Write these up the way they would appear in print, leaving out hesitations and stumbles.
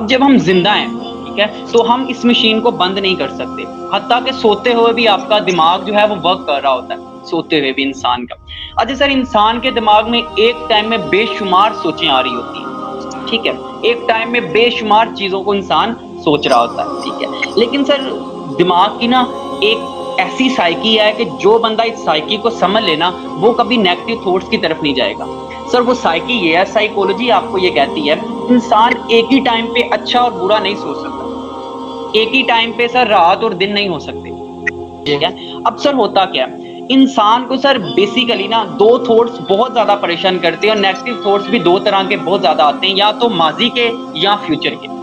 اب جب ہم زندہ ہیں ٹھیک ہے تو ہم اس مشین کو بند نہیں کر سکتے، حتیٰ کہ سوتے ہوئے بھی آپ کا دماغ جو ہے وہ ورک کر رہا ہوتا ہے، سوتے ہوئے بھی انسان کا۔ اچھا سر، انسان کے دماغ میں ایک ٹائم میں بے شمار سوچیں آ رہی ہوتی ہیں، ٹھیک ہے، ایک ٹائم میں بے شمار چیزوں کو انسان سوچ رہا ہوتا ہے، ٹھیک ہے، لیکن سر دماغ کی نا ایک ایسی سائیکی ہے کہ جو بندہ اس سائیکی کو سمجھ لینا وہ کبھی نیگیٹو تھاٹس کی طرف نہیں جائے گا۔ سر وہ سائیکی یہ ہے، سائیکولوجی آپ کو یہ کہتی ہے انسان ایک ہی ٹائم پہ اچھا اور برا نہیں سوچ سکتا، ایک ہی ٹائم پہ سر رات اور دن نہیں ہو سکتے، ٹھیک ہے۔ اب سر ہوتا کیا ہے، انسان کو سر بیسیکلی نا دو تھاٹس بہت زیادہ پریشان کرتے ہیں، اور نیگیٹو تھاٹس بھی دو طرح کے بہت زیادہ آتے ہیں، یا تو ماضی کے یا فیوچر کے۔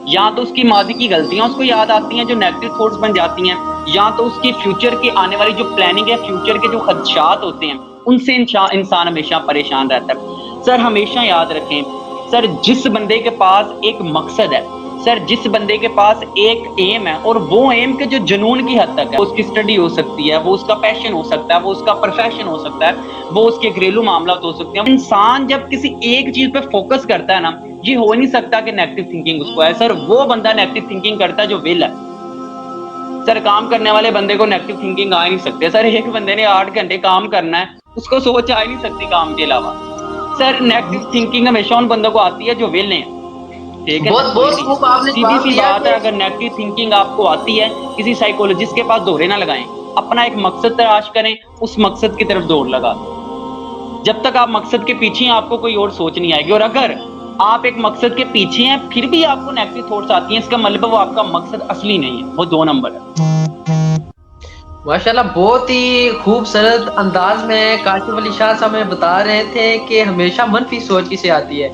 یا تو اس کی ماضی کی غلطیاں اس کو یاد آتی ہیں جو نیگیٹو تھاٹس بن جاتی ہیں، یا تو اس کی فیوچر کے آنے والی جو پلاننگ ہے، فیوچر کے جو خدشات ہوتے ہیں ان سے انسان ہمیشہ پریشان رہتا ہے۔ سر ہمیشہ یاد رکھیں، سر جس بندے کے پاس ایک مقصد ہے، سر جس بندے کے پاس ایک ایم ہے، اور وہ ایم کے جو جنون کی حد تک ہے، اس کی اسٹڈی ہو سکتی ہے، وہ اس کا پیشن ہو سکتا ہے، وہ اس کا پروفیشن ہو سکتا ہے، وہ اس کے گھریلو معاملات ہو سکتے ہیں، انسان جب کسی ایک چیز پہ فوکس کرتا ہے نا، یہ ہو نہیں سکتا کہ نیگیٹو تھنکنگ اس کو ہے، سر وہ بندہ نیگیٹو تھنکنگ کرتا ہے جو ویل ہے۔ سر کام کرنے والے بندے کو نیگیٹو تھنکنگ آ نہیں سکتے، سر ایک بندے نے 8 گھنٹے کام کرنا ہے، اس کو سوچ آ نہیں سکتی کام کے علاوہ۔ سر نیگیٹو تھنکنگ ہمیشہ ان بندوں کو آتی ہے جو ویل ہیں، ٹھیک ہے سر، بہت بہت خوب آپ نے سیدھی جواب سی دیا بات کہ ہے، اگر نیگیٹو تھنکنگ آپ کو آتی ہے کسی سائیکولوجسٹ کے پاس دورے نہ لگائیں، اپنا ایک مقصد تلاش کریں، اس مقصد کی طرف دوڑ لگا دیں۔ جب تک آپ مقصد کے پیچھے ہیں آپ کو کوئی اور سوچ نہیں آئے گی، اور اگر آپ ایک مقصد کے پیچھے ہیں پھر بھی آپ کو نیگیٹو تھاٹس آتی ہیں، اس کا مطلب وہ آپ کا مقصد اصلی نہیں ہے، وہ 2 نمبر ہے۔ ماشاءاللہ بہت ہی خوبصورت انداز میں کاشف علی شاہ صاحب ہمیں بتا رہے تھے کہ ہمیشہ منفی سوچ کسے آتی ہے۔